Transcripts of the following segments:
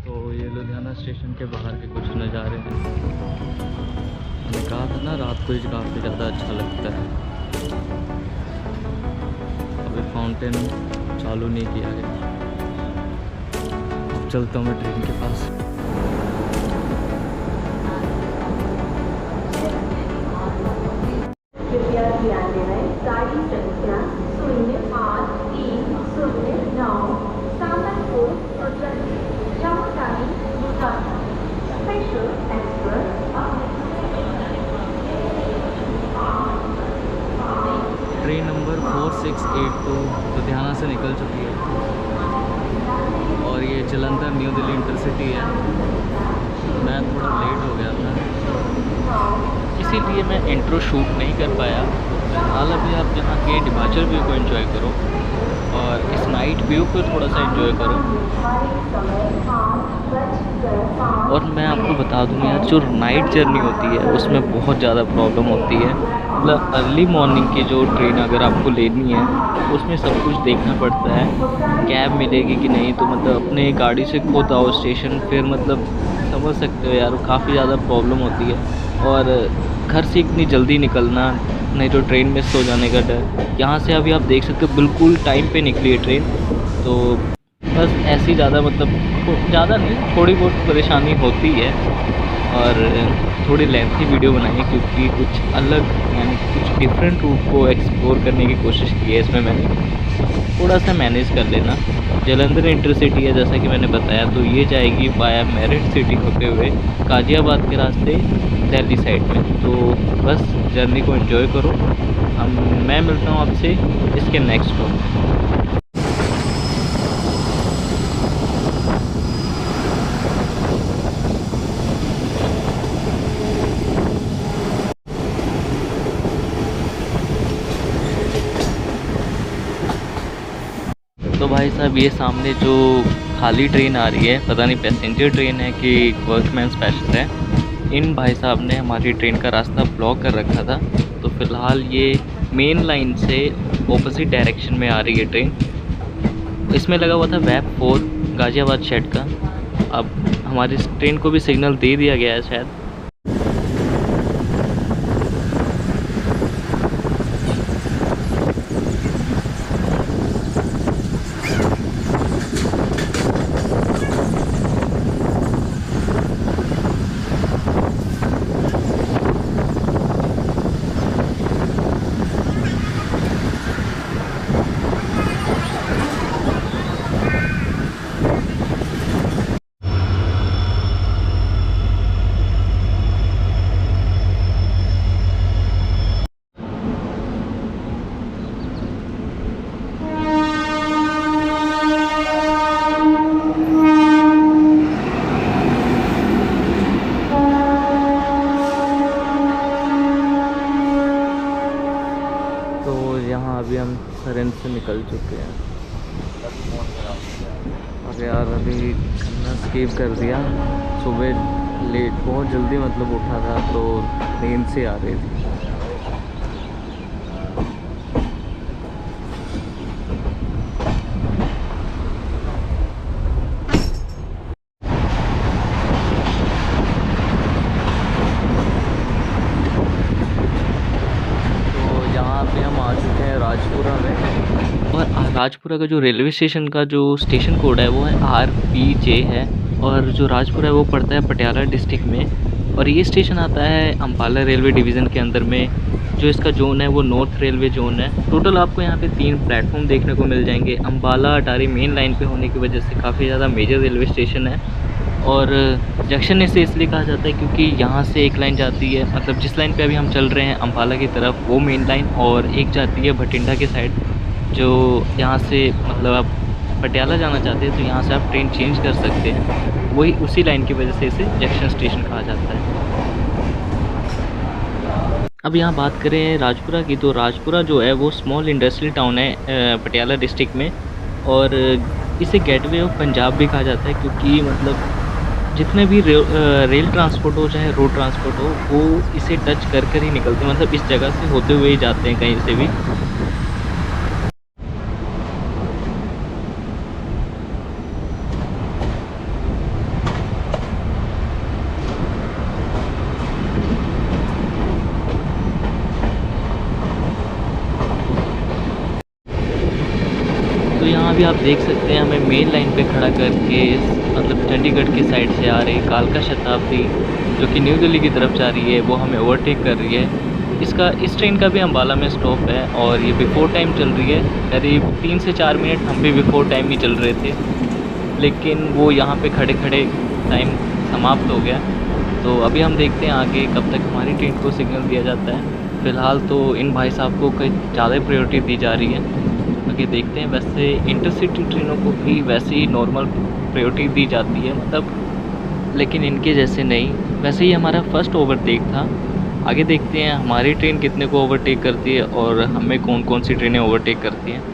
तो ये लुधियाना स्टेशन के बाहर के कुछ नज़ारे हैं। मैंने कहा था ना रात को ही काफ़ी ज़्यादा अच्छा लगता है। अभी फाउंटेन चालू नहीं किया गया। अब चलता हूँ मैं ट्रेन के पास। कृपया ध्यान दें, गाड़ी संख्या 0830 Samanpur special express. Train number 4682 Ludhiana से निकल चुकी है और ये जलंधर न्यू दिल्ली इंटरसिटी है। मैं थोड़ा लेट हो गया था, इसीलिए मैं इंट्रो शूट नहीं कर पाया। फिलहाल अभी आप यहाँ के डिपार्चर व्यू को एंजॉय करो और इस नाइट व्यू को थोड़ा सा एंजॉय करो। और मैं आपको बता दूँ यार, जो नाइट जर्नी होती है उसमें बहुत ज़्यादा प्रॉब्लम होती है। मतलब अर्ली मॉर्निंग की जो ट्रेन अगर आपको लेनी है उसमें सब कुछ देखना पड़ता है, कैब मिलेगी कि नहीं। तो मतलब अपने गाड़ी से खुद आओ स्टेशन, फिर मतलब समझ सकते हो यार काफ़ी ज़्यादा प्रॉब्लम होती है। और घर से इतनी जल्दी निकलना, नहीं तो ट्रेन मिस हो जाने का डर। यहाँ से अभी आप देख सकते हो बिल्कुल टाइम पे निकली है ट्रेन। तो बस ऐसी ज़्यादा मतलब ज़्यादा नहीं, थोड़ी बहुत परेशानी होती है। और थोड़ी लेंथी वीडियो बनाई है क्योंकि कुछ अलग यानी कुछ डिफरेंट रूट को एक्सप्लोर करने की कोशिश की है इसमें मैंने। थोड़ा सा मैनेज कर लेना। जलंधर इंटरसिटी है जैसा कि मैंने बताया, तो ये जाएगी बाया मेरिट सिटी होते हुए गाज़ियाबाद के रास्ते दिल्ली साइड में। तो बस जर्नी को एंजॉय करो। मैं मिलता हूँ आपसे इसके नेक्स्ट स्टॉप। तो भाई साहब ये सामने जो खाली ट्रेन आ रही है, पता नहीं पैसेंजर ट्रेन है कि वर्कमैन स्पेशल है। इन भाई साहब ने हमारी ट्रेन का रास्ता ब्लॉक कर रखा था। तो फ़िलहाल ये मेन लाइन से ऑपोजिट डायरेक्शन में आ रही है ट्रेन। इसमें लगा हुआ था वेब 4 गाज़ियाबाद शेड का। अब हमारी ट्रेन को भी सिग्नल दे दिया गया है शायद। यहाँ अभी हम सरेंद्र से निकल चुके हैं। और यार अभी खाना स्किप कर दिया। सुबह लेट बहुत जल्दी मतलब उठा था तो नींद से आ रही थी। राजपुरा में, और राजपुरा का जो रेलवे स्टेशन का जो स्टेशन कोड है वो है RPJ है। और जो राजपुरा है वो पड़ता है पटियाला डिस्ट्रिक्ट में। और ये स्टेशन आता है अम्बाला रेलवे डिवीज़न के अंदर में। जो इसका जोन है वो नॉर्थ रेलवे जोन है। टोटल आपको यहाँ पे 3 प्लेटफॉर्म देखने को मिल जाएंगे। अम्बाला अटारी मेन लाइन पे होने की वजह से काफ़ी ज़्यादा मेजर रेलवे स्टेशन है। और जंक्शन से इसलिए कहा जाता है क्योंकि यहाँ से एक लाइन जाती है, मतलब जिस लाइन पे अभी हम चल रहे हैं अम्बाला की तरफ, वो मेन लाइन, और एक जाती है भटिंडा के साइड, जो यहाँ से मतलब आप पटियाला जाना चाहते हैं तो यहाँ से आप ट्रेन चेंज कर सकते हैं। वही उसी लाइन की वजह से इसे जंक्शन स्टेशन कहा जाता है। अब यहाँ बात करें राजपुरा की, तो राजपुरा जो है वो स्मॉल इंडस्ट्रियल टाउन है पटियाला डिस्ट्रिक्ट में, और इसे गेटवे ऑफ पंजाब भी कहा जाता है क्योंकि मतलब जितने भी रेल ट्रांसपोर्ट हो चाहे रोड ट्रांसपोर्ट हो, वो इसे टच कर ही निकलते हैं, मतलब इस जगह से होते हुए ही जाते हैं कहीं से भी। तो यहाँ भी आप देख सकते हैं हमें मेन लाइन पे खड़ा करके, मतलब चंडीगढ़ की साइड से आ रही कालका शताब्दी जो कि न्यू दिल्ली की तरफ जा रही है, वो हमें ओवरटेक कर रही है। इस ट्रेन का भी अम्बाला में स्टॉप है और ये बिफ़ोर टाइम चल रही है। करीब 3 से 4 मिनट हम भी बिफ़ोर टाइम ही चल रहे थे, लेकिन वो यहाँ पे खड़े खड़े टाइम समाप्त हो गया। तो अभी हम देखते हैं आगे कब तक हमारी ट्रेन को सिग्नल दिया जाता है। फ़िलहाल तो इन भाई साहब को कहीं ज़्यादा प्रायोरिटी दी जा रही है, आगे देखते हैं। वैसे इंटरसिटी ट्रेनों को भी वैसे ही नॉर्मल प्रायोरिटी दी जाती है, मतलब लेकिन इनके जैसे नहीं। वैसे ही हमारा फर्स्ट ओवरटेक था। आगे देखते हैं हमारी ट्रेन कितने को ओवरटेक करती है और हमें कौन कौन सी ट्रेनें ओवरटेक करती हैं।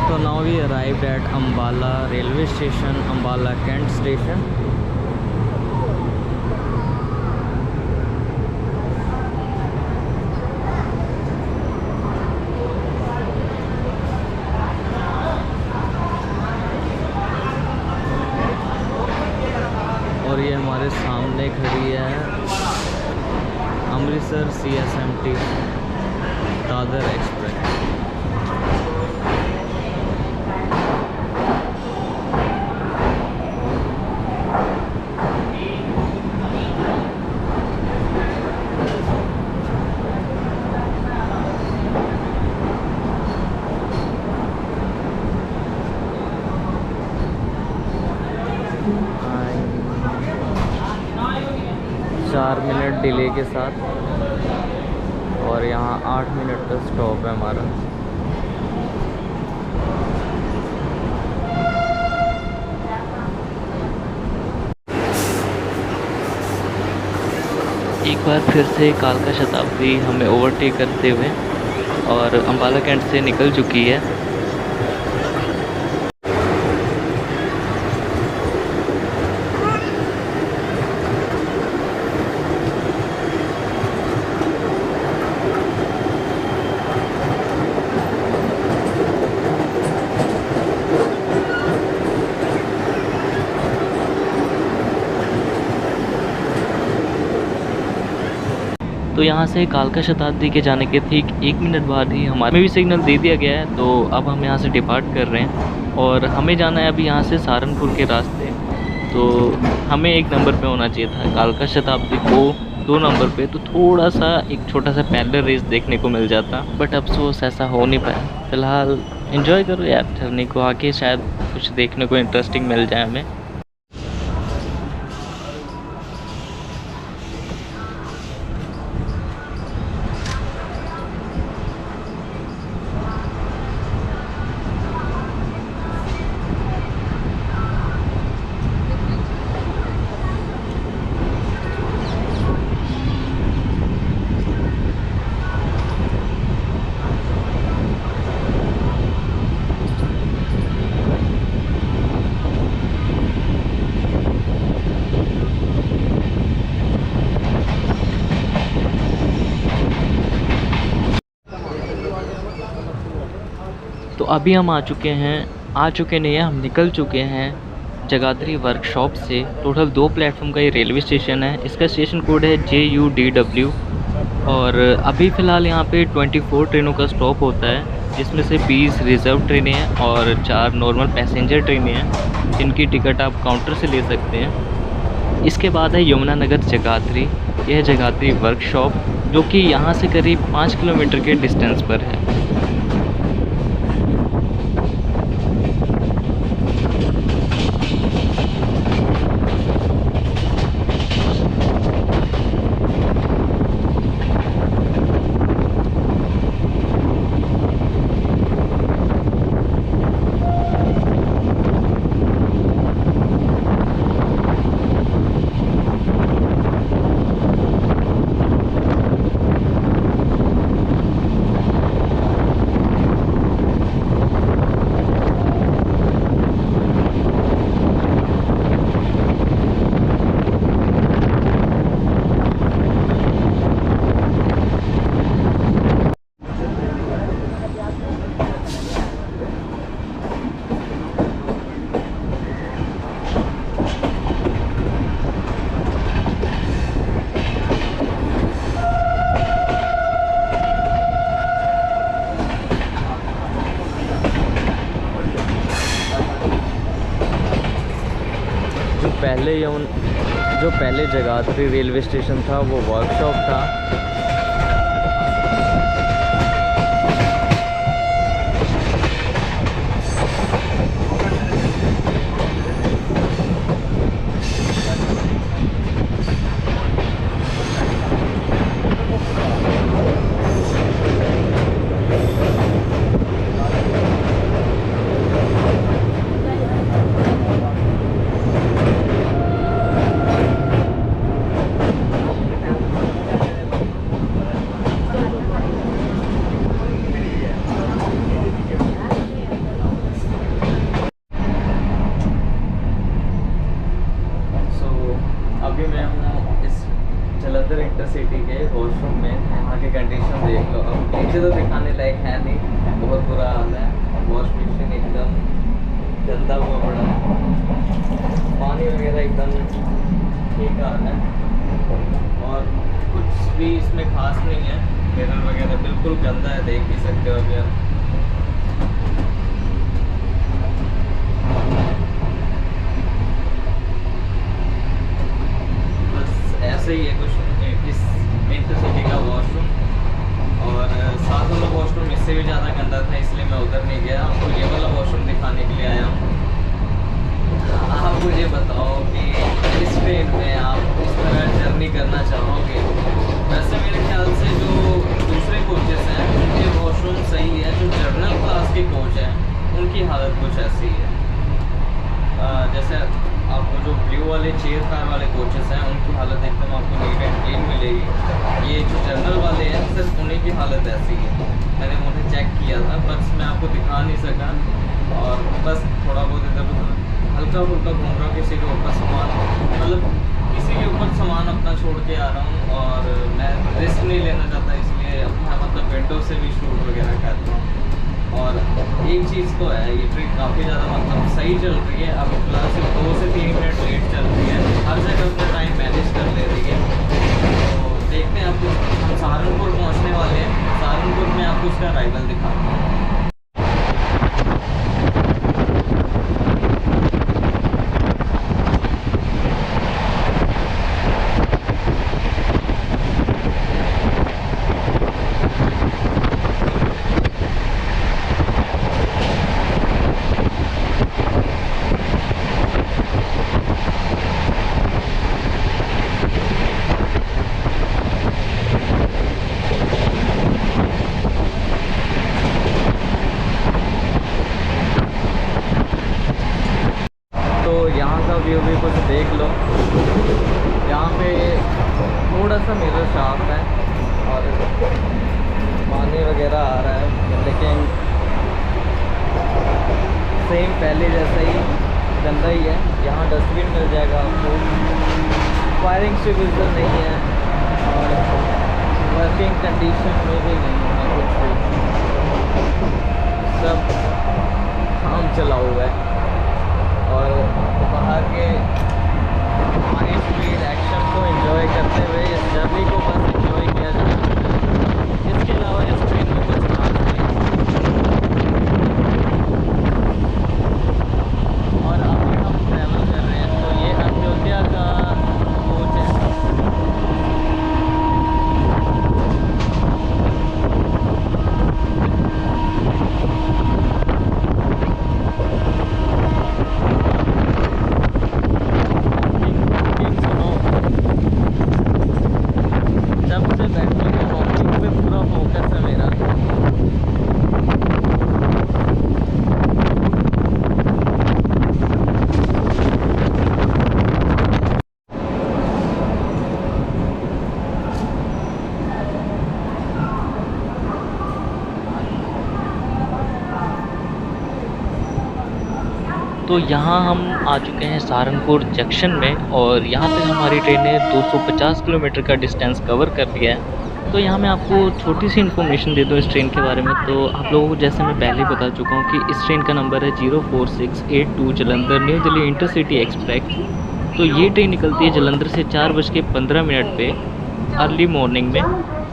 So now we arrived at Ambala railway station, Ambala Kent station. और ये हमारे सामने खड़ी है अमृतसर CSMT दादर एक्सप्रेस। चार मिनट डिले के साथ, और यहाँ 8 मिनट का स्टॉप है हमारा। एक बार फिर से कालका शताब्दी हमें ओवरटेक करते हुए और अम्बाला कैंट से निकल चुकी है। तो यहाँ से कालका शताब्दी के जाने के ठीक 1 मिनट बाद ही हमें भी सिग्नल दे दिया गया है। तो अब हम यहाँ से डिपार्ट कर रहे हैं और हमें जाना है अभी यहाँ से सहारनपुर के रास्ते। तो हमें 1 नंबर पे होना चाहिए था, कालका शताब्दी को 2 नंबर पे, तो थोड़ा सा एक छोटा सा पैरेलल रेस देखने को मिल जाता, बट अफसोस ऐसा हो नहीं पाया। फ़िलहाल एंजॉय करो यार जर्नी को, आगे शायद कुछ देखने को इंटरेस्टिंग मिल जाए हमें। तो अभी हम आ चुके नहीं हैं, हम निकल चुके हैं जगाधरी वर्कशॉप से। टोटल 2 प्लेटफॉर्म का ये रेलवे स्टेशन है। इसका स्टेशन कोड है JUDW, और अभी फ़िलहाल यहाँ पे 24 ट्रेनों का स्टॉप होता है, जिसमें से 20 रिज़र्व ट्रेनें हैं और 4 नॉर्मल पैसेंजर ट्रेनें हैं, जिनकी टिकट आप काउंटर से ले सकते हैं। इसके बाद है यमुनानगर जगाधरी। यह जगाधरी वर्कशॉप जो कि यहाँ से करीब 5 किलोमीटर के डिस्टेंस पर है। जो पहले जगाधरी रेलवे स्टेशन था वो वर्कशॉप था। अभी मैं हूँ इस जलंधर इंटरसिटी के वॉशरूम में। यहाँ की कंडीशन देख लो। अब नीचे तो दिखाने लायक है नहीं, बहुत बुरा हाल है। वॉश बेसिन एकदम गंदा हुआ पड़ा है, पानी वगैरह एकदम ठीक आ रहा है और कुछ भी इसमें खास नहीं है। मिरर वगैरह बिल्कुल गंदा है, देख ही सकते हो अभी आप। ऐसे ही है कुछ इस इंटरसिटी का वॉशरूम। और साथ वाला वॉशरूम इससे भी ज़्यादा गंदा था, इसलिए मैं उधर नहीं गया। आपको ये वाला वॉशरूम दिखाने के लिए आया हूँ। आप मुझे बताओ कि इस ट्रेन में आप इस तरह जर्नी करना चाहोगे? वैसे मेरे ख्याल से जो दूसरे कोचेस हैं उनके वॉशरूम सही है। जो जर्नल क्लास के कोच हैं उनकी हालत कुछ ऐसी है। जैसे आपको जो ब्लू वाले चेयर कार वाले कोचेस हैं उनकी हालत एकदम आपको नीट एंड क्लीन मिलेगी। ये जो जनरल वाले हैं सिर्फ उन्हीं की हालत ऐसी है। मैंने उन्हें चेक किया था, बस मैं आपको दिखा नहीं सका। और बस थोड़ा बहुत इधर उधर हल्का फुल्का घूम रहा हूँ, किसी के ऊपर सामान मतलब किसी के ऊपर सामान अपना छोड़ के आ रहा हूँ। और मैं रिस्क नहीं लेना चाहता, इसलिए अपना मतलब विंडो से भी शूट वगैरह करता हूँ। और एक चीज़ तो है, ये ट्रेन काफ़ी ज़्यादा मतलब सही चल रही है। अब फिलहाल सिर्फ 2 से 3 मिनट लेट चल रही है, हर जगह अपना टाइम मैनेज कर ले रही है। तो देखते हैं आपको, हम सहारनपुर पहुंचने वाले हैं। सहारनपुर में आपको उसका अराइवल दिखाता हूँ। व्यू भी कुछ देख लो। यहाँ पे थोड़ा सा मिरर शार्प है और पानी वगैरह आ रहा है, लेकिन सेम पहले जैसा ही गंदा ही है। यहाँ डस्टबिन मिल जाएगा आपको, फायरिंग सिविल नहीं है और वर्किंग कंडीशन में भी नहीं है कुछ भी, सब काम चला हुआ है। और बाहर के हाई स्पीड एक्शन को एंजॉय करते हुए इस जर्नी को बस एंजॉय किया जाए, इसके अलावा इस ट्रेन में कुछ खास नहीं। और अभी हम ट्रैवल कर रहे हैं तो ये अंत्योदया का तो यहाँ हम आ चुके हैं सहारनपुर जंक्शन में और यहाँ तक हमारी ट्रेन ने 250 किलोमीटर का डिस्टेंस कवर कर लिया है। तो यहाँ मैं आपको छोटी सी इन्फॉर्मेशन दे दूँ इस ट्रेन के बारे में। तो आप लोगों को जैसे मैं पहले ही बता चुका हूँ कि इस ट्रेन का नंबर है 04682 Jalandhar new Delhi intercity express. तो ये ट्रेन निकलती है जलंधर से 4:15 पे अर्ली मॉर्निंग में,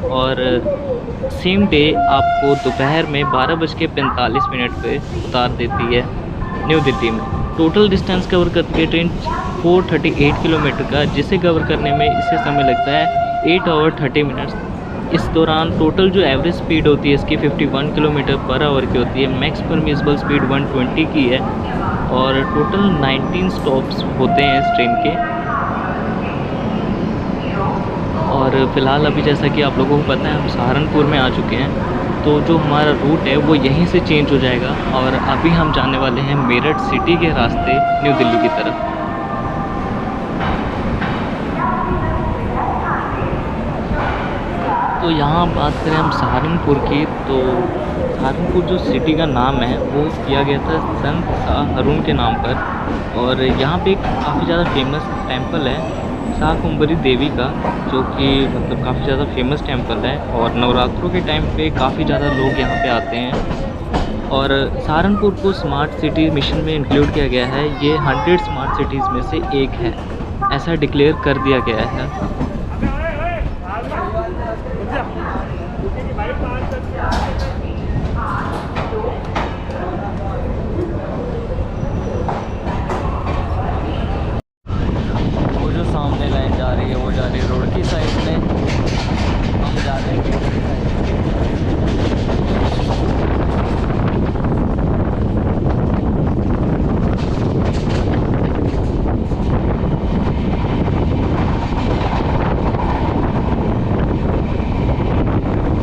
और सेम डे आपको दोपहर में 12:45 पे उतार देती है न्यू दिल्ली में। टोटल डिस्टेंस कवर करती है ट्रेन 438 किलोमीटर का, जिसे कवर करने में इसे समय लगता है 8 आवर 30 मिनट्स। इस दौरान टोटल जो एवरेज स्पीड होती है इसकी 51 किलोमीटर पर आवर की होती है। मैक्स परमिसिबल स्पीड 120 की है और टोटल 19 स्टॉप्स होते हैं इस ट्रेन के। और फ़िलहाल अभी जैसा कि आप लोगों को पता है हम सहारनपुर में आ चुके हैं, तो जो हमारा रूट है वो यहीं से चेंज हो जाएगा और अभी हम जाने वाले हैं मेरठ सिटी के रास्ते न्यू दिल्ली की तरफ। तो यहाँ बात करें हम सहारनपुर की, तो सहारनपुर जो सिटी का नाम है वो किया गया था संत शाह हरून के नाम पर। और यहाँ पे काफ़ी ज़्यादा फेमस टेंपल है शाकंभरी देवी का, जो कि मतलब काफ़ी ज़्यादा फेमस टेंपल है और नवरात्रों के टाइम पे काफ़ी ज़्यादा लोग यहाँ पे आते हैं। और सहारनपुर को स्मार्ट सिटी मिशन में इंक्लूड किया गया है। ये 100 स्मार्ट सिटीज़ में से एक है, ऐसा डिक्लेयर कर दिया गया है। वो जो सामने लाइन जा रही है वो जा रही है रोड की साइड में, हम जा रहे हैं रोड की साइड।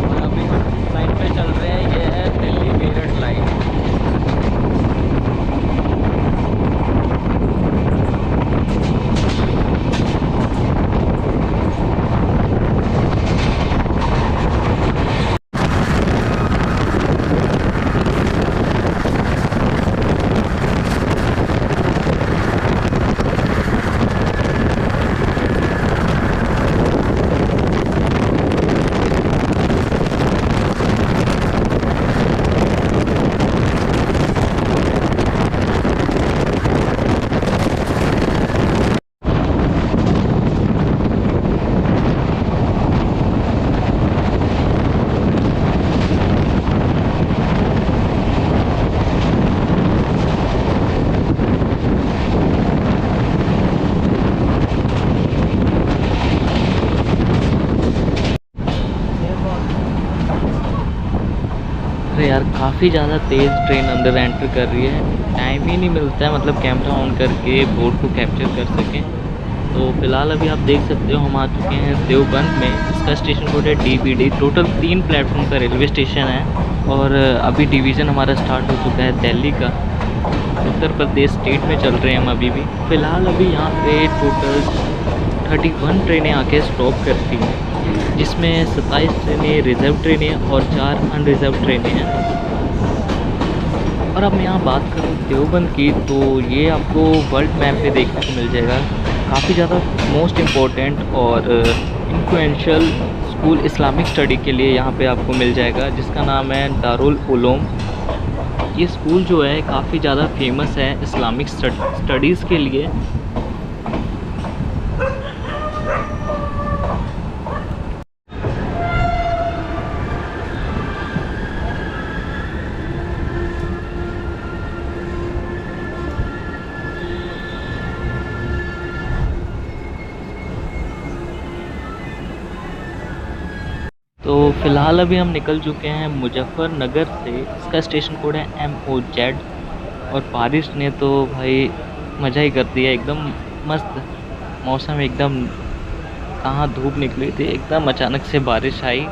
और अभी हम जिस लाइन पे चल रहे हैं ये है दिल्ली मेरठ लाइन। अरे यार काफ़ी ज़्यादा तेज़ ट्रेन अंदर एंटर कर रही है, टाइम ही नहीं मिलता है मतलब कैमरा ऑन करके बोर्ड को कैप्चर कर सकें। तो फिलहाल अभी आप देख सकते हो हम आ चुके हैं देवबंद में। इसका स्टेशन कोड है DBD। टोटल 3 प्लेटफॉर्म का रेलवे स्टेशन है और अभी डिवीज़न हमारा स्टार्ट हो चुका है दिल्ली का। उत्तर प्रदेश स्टेट में चल रहे हैं हम अभी भी। फ़िलहाल अभी यहाँ पे टोटल 31 ट्रेनें आके स्टॉप करती हैं, जिसमें 27 ट्रेनें रिज़र्व ट्रेनें और 4 अनरिज़र्व ट्रेनें हैं। और अब मैं यहाँ बात करूँ देवबंद की, तो ये आपको वर्ल्ड मैप पे देखने को मिल जाएगा। काफ़ी ज़्यादा मोस्ट इम्पोर्टेंट और इन्फ्लुएंशियल स्कूल इस्लामिक स्टडी के लिए यहाँ पे आपको मिल जाएगा, जिसका नाम है दारुल उलूम। ये स्कूल जो है काफ़ी ज़्यादा फेमस है इस्लामिक स्टडीज़ के लिए। तो फ़िलहाल अभी हम निकल चुके हैं मुजफ्फरनगर से। इसका स्टेशन कोड है MOZ। और बारिश ने तो भाई मज़ा ही कर दिया, एकदम मस्त मौसम। एकदम कहाँ धूप निकली थी, एकदम अचानक से बारिश आई।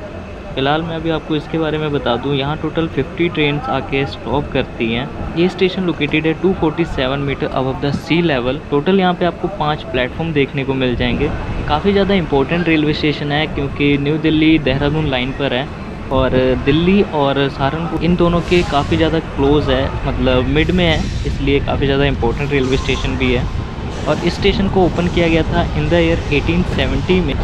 फ़िलहाल मैं अभी आपको इसके बारे में बता दूं, यहाँ टोटल 50 ट्रेन्स आके स्टॉप करती हैं। ये स्टेशन लोकेटेड है 247 metre above the sea level. Total यहाँ पे आपको 5 प्लेटफॉर्म देखने को मिल जाएंगे। काफ़ी ज़्यादा इंपॉर्टेंट रेलवे स्टेशन है क्योंकि न्यू दिल्ली देहरादून लाइन पर है और दिल्ली और सहारनपुर इन दोनों के काफ़ी ज़्यादा क्लोज़ है, मतलब मिड में है, इसलिए काफ़ी ज़्यादा इम्पोर्टेंट रेलवे स्टेशन भी है। और इस स्टेशन को ओपन किया गया था इन द ईयर 1870 में।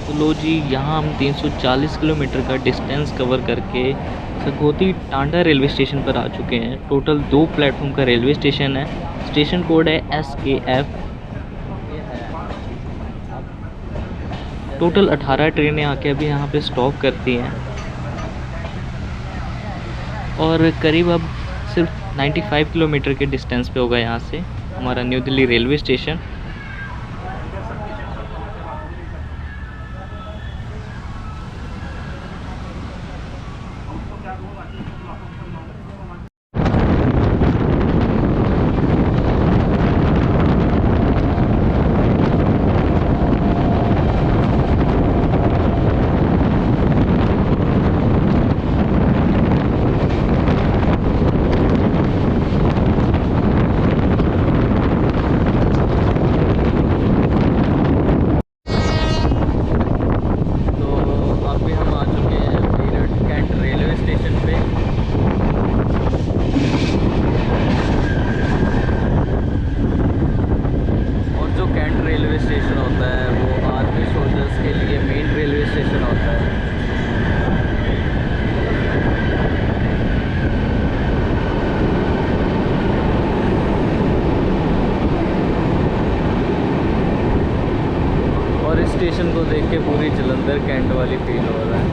तो लो जी, यहाँ हम 340 किलोमीटर का डिस्टेंस कवर करके सगोती टांडा रेलवे स्टेशन पर आ चुके हैं। टोटल 2 प्लेटफॉर्म का रेलवे स्टेशन है। स्टेशन कोड है SKF। टोटल 18 ट्रेनें आके अभी यहाँ पे स्टॉप करती हैं और करीब अब सिर्फ 95 किलोमीटर के डिस्टेंस पे होगा यहाँ से हमारा new Delhi railway station. Station को देख के पूरी जलंधर कैंट वाली फील हो रहा है।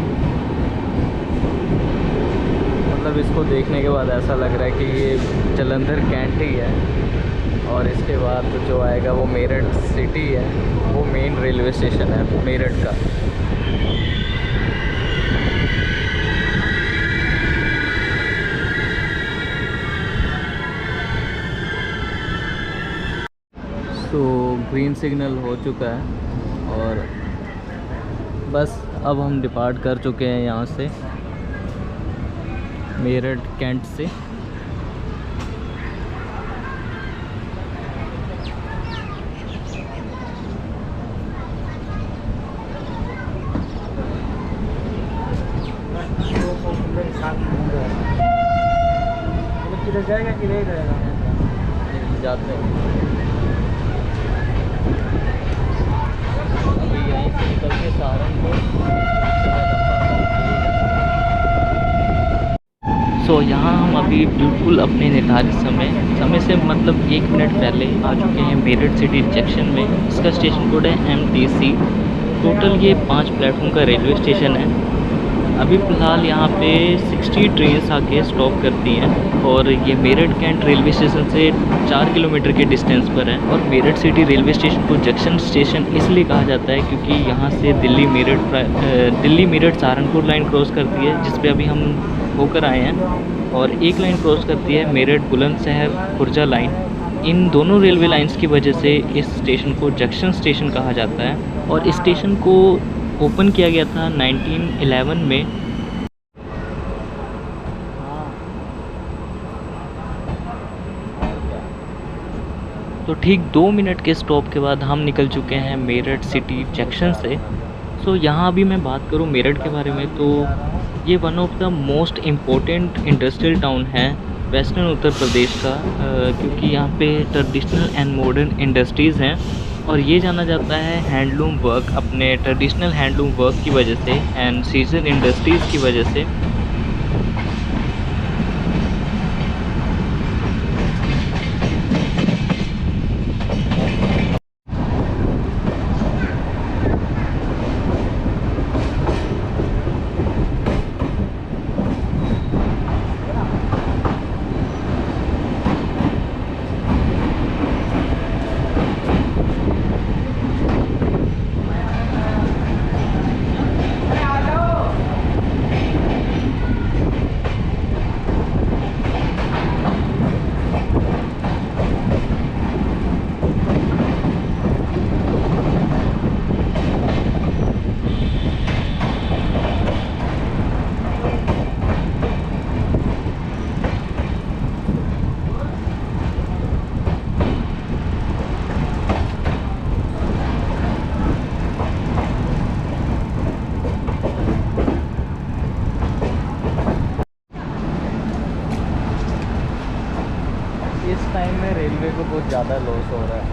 मतलब इसको देखने के बाद ऐसा लग रहा है कि ये जलंधर कैंट ही है और इसके बाद जो आएगा वो मेरठ सिटी है, वो मेन रेलवे स्टेशन है मेरठ का। तो ग्रीन सिग्नल हो चुका है और बस अब हम डिपार्ट कर चुके हैं यहाँ से मेरठ कैंट से। किधर जाएगा कि नहीं जाएगा? जाते हैं अभी यहीं से निकल के सहारनपुर। सो यहाँ हम अभी बिल्कुल अपने निर्धारित समय से मतलब 1 मिनट पहले आ चुके हैं मेरठ सिटी जंक्शन में। इसका स्टेशन कोड है MTC। टोटल ये 5 प्लेटफॉर्म का रेलवे स्टेशन है। अभी फ़िलहाल यहाँ पे 60 ट्रेन्स आके स्टॉप करती हैं और ये मेरठ कैंट रेलवे स्टेशन से 4 किलोमीटर के डिस्टेंस पर है। और मेरठ सिटी रेलवे स्टेशन को जंक्शन स्टेशन इसलिए कहा जाता है क्योंकि यहाँ से दिल्ली मेरठ सहारनपुर लाइन क्रॉस करती है, जिस पे अभी हम होकर आए हैं, और एक लाइन क्रॉस करती है मेरठ बुलंदशहर खुर्जा लाइन। इन दोनों रेलवे लाइंस की वजह से इस स्टेशन को जंक्शन स्टेशन कहा जाता है। और इस स्टेशन को ओपन किया गया था 1911 में। तो ठीक 2 मिनट के स्टॉप के बाद हम निकल चुके हैं मेरठ सिटी जंक्शन से। सो यहाँ अभी मैं बात करूँ मेरठ के बारे में तो ये one of the most important industrial town है वेस्टर्न उत्तर प्रदेश का, क्योंकि यहाँ पे ट्रेडिशनल एंड मॉडर्न इंडस्ट्रीज़ हैं और ये जाना जाता है हैंडलूम वर्क, अपने ट्रेडिशनल हैंडलूम वर्क की वजह से एंड सीजन इंडस्ट्रीज़ की वजह से। इस टाइम में रेलवे को बहुत ज़्यादा लॉस हो रहा है,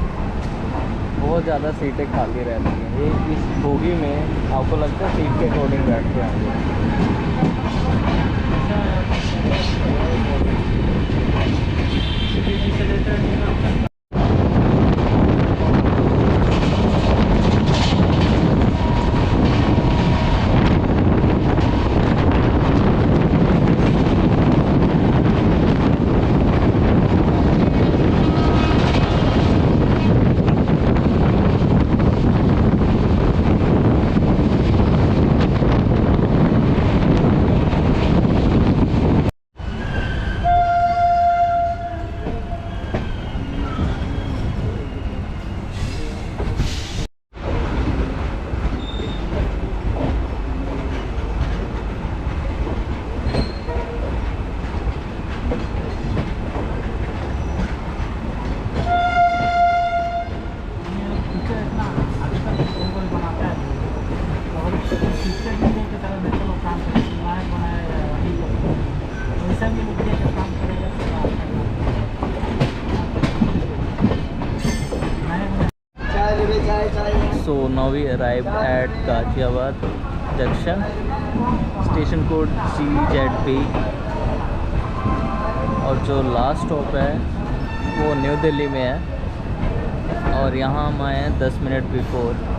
बहुत ज़्यादा सीटें खाली रहती हैं। ये इस बोगी में आपको लगता है सीट के अकॉर्डिंग बैठ के आएंगे। So now we arrived at Ghaziabad junction, station code CZB, और जो लास्ट स्टॉप है वो न्यू दिल्ली में है और यहाँ हम आए हैं 10 मिनट बिफोर।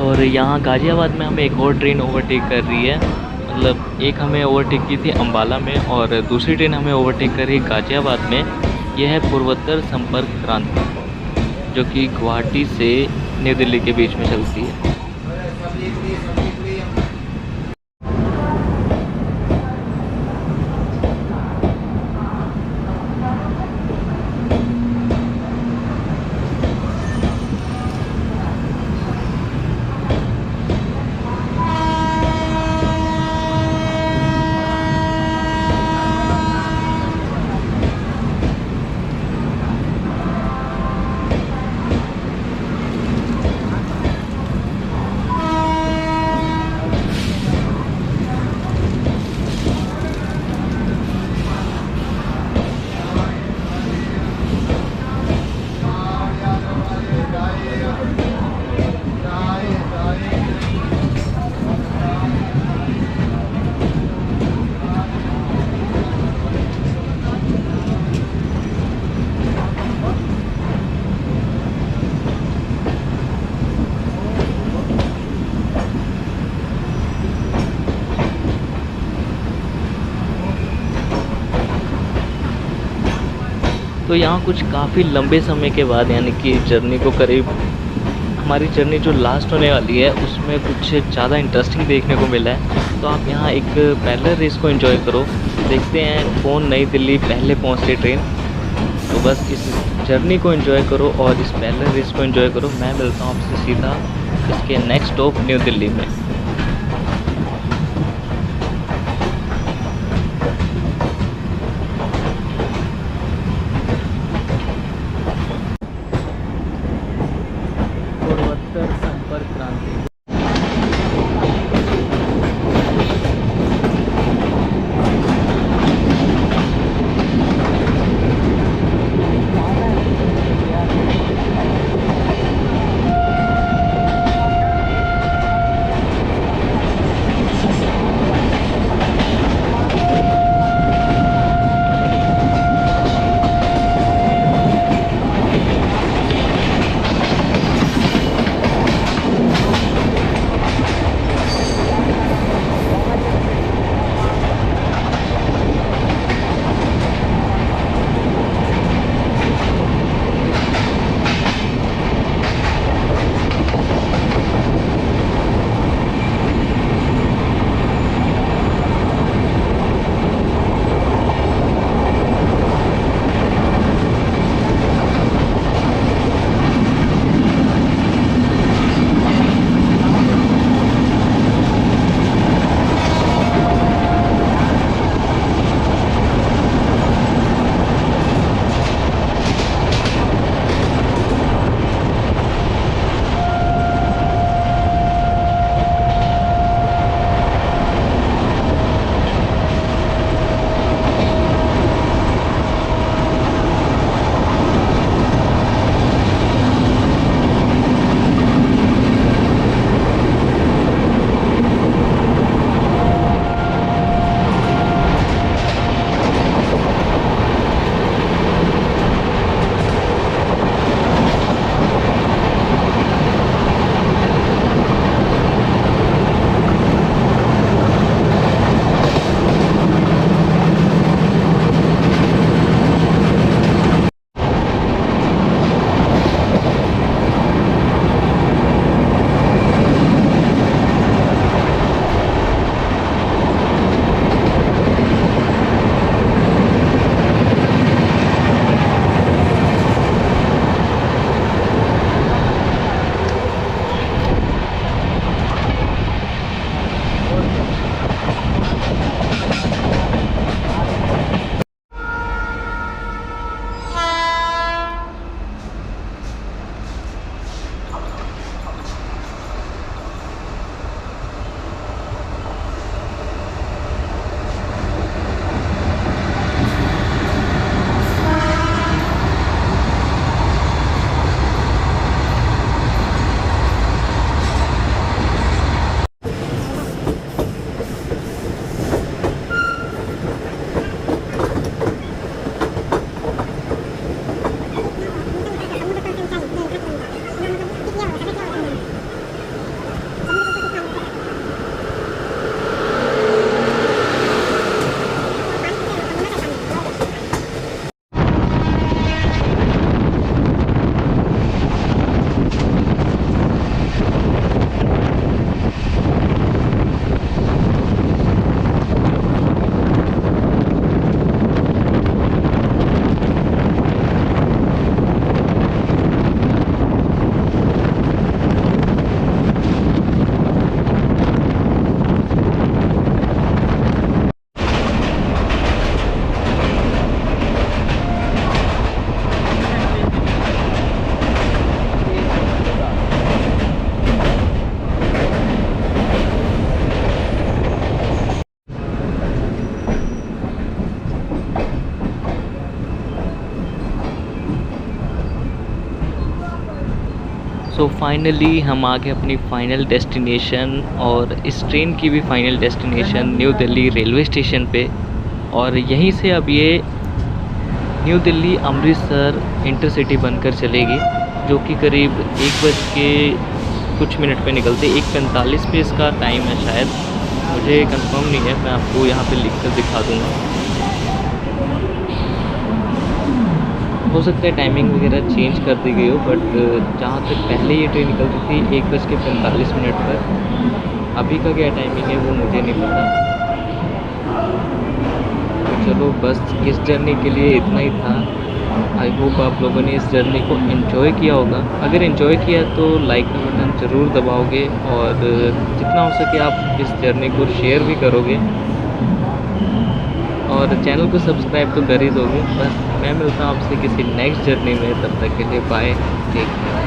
और यहाँ गाज़ियाबाद में हमें एक और ट्रेन ओवरटेक कर रही है, मतलब एक हमें ओवरटेक की थी अम्बाला में और दूसरी ट्रेन हमें ओवरटेक कर रही है गाज़ियाबाद में। यह है पूर्वोत्तर संपर्क क्रांति, जो कि गुवाहाटी से न्यू दिल्ली के बीच में चलती है। तो यहाँ कुछ काफ़ी लंबे समय के बाद, यानी कि जर्नी को करीब, हमारी जर्नी जो लास्ट होने वाली है उसमें कुछ ज़्यादा इंटरेस्टिंग देखने को मिला है। तो आप यहाँ एक पैरेलल रेस को एंजॉय करो। देखते हैं कौन नई दिल्ली पहले पहुँचती ट्रेन। तो बस इस जर्नी को एंजॉय करो और इस पैरेलल रेस को एंजॉय करो। मैं मिलता हूँ आपसे सीधा इसके नेक्स्ट स्टॉप न्यू दिल्ली में। पूर्वोत्तर संपर्क क्रांति। सो फाइनली हम आ गए अपनी फ़ाइनल डेस्टिनेशन, और इस ट्रेन की भी final destination new Delhi railway station पे। और यहीं से अब ये न्यू दिल्ली अमृतसर इंटरसिटी बनकर चलेगी, जो कि करीब 1 पे निकलते। 1:45 पे इसका टाइम है शायद, मुझे कंफर्म नहीं है, मैं आपको यहाँ पे लिख कर दिखा दूँगा। हो सकता है टाइमिंग वगैरह चेंज कर दी गई हो, बट जहाँ तक पहले ये ट्रेन निकलती थी 1:45 पर, अभी का क्या टाइमिंग है वो मुझे नहीं पता। तो चलो बस इस जर्नी के लिए इतना ही था। आई होप आप लोगों ने इस जर्नी को एंजॉय किया होगा। अगर एंजॉय किया तो लाइक का बटन ज़रूर दबाओगे और जितना हो सके आप इस जर्नी को शेयर भी करोगे और चैनल को सब्सक्राइब तो कर ही दोगे। बस मैं मिलता हूँ आपसे किसी नेक्स्ट जर्नी में, तब तक के लिए बाय, टेक केयर।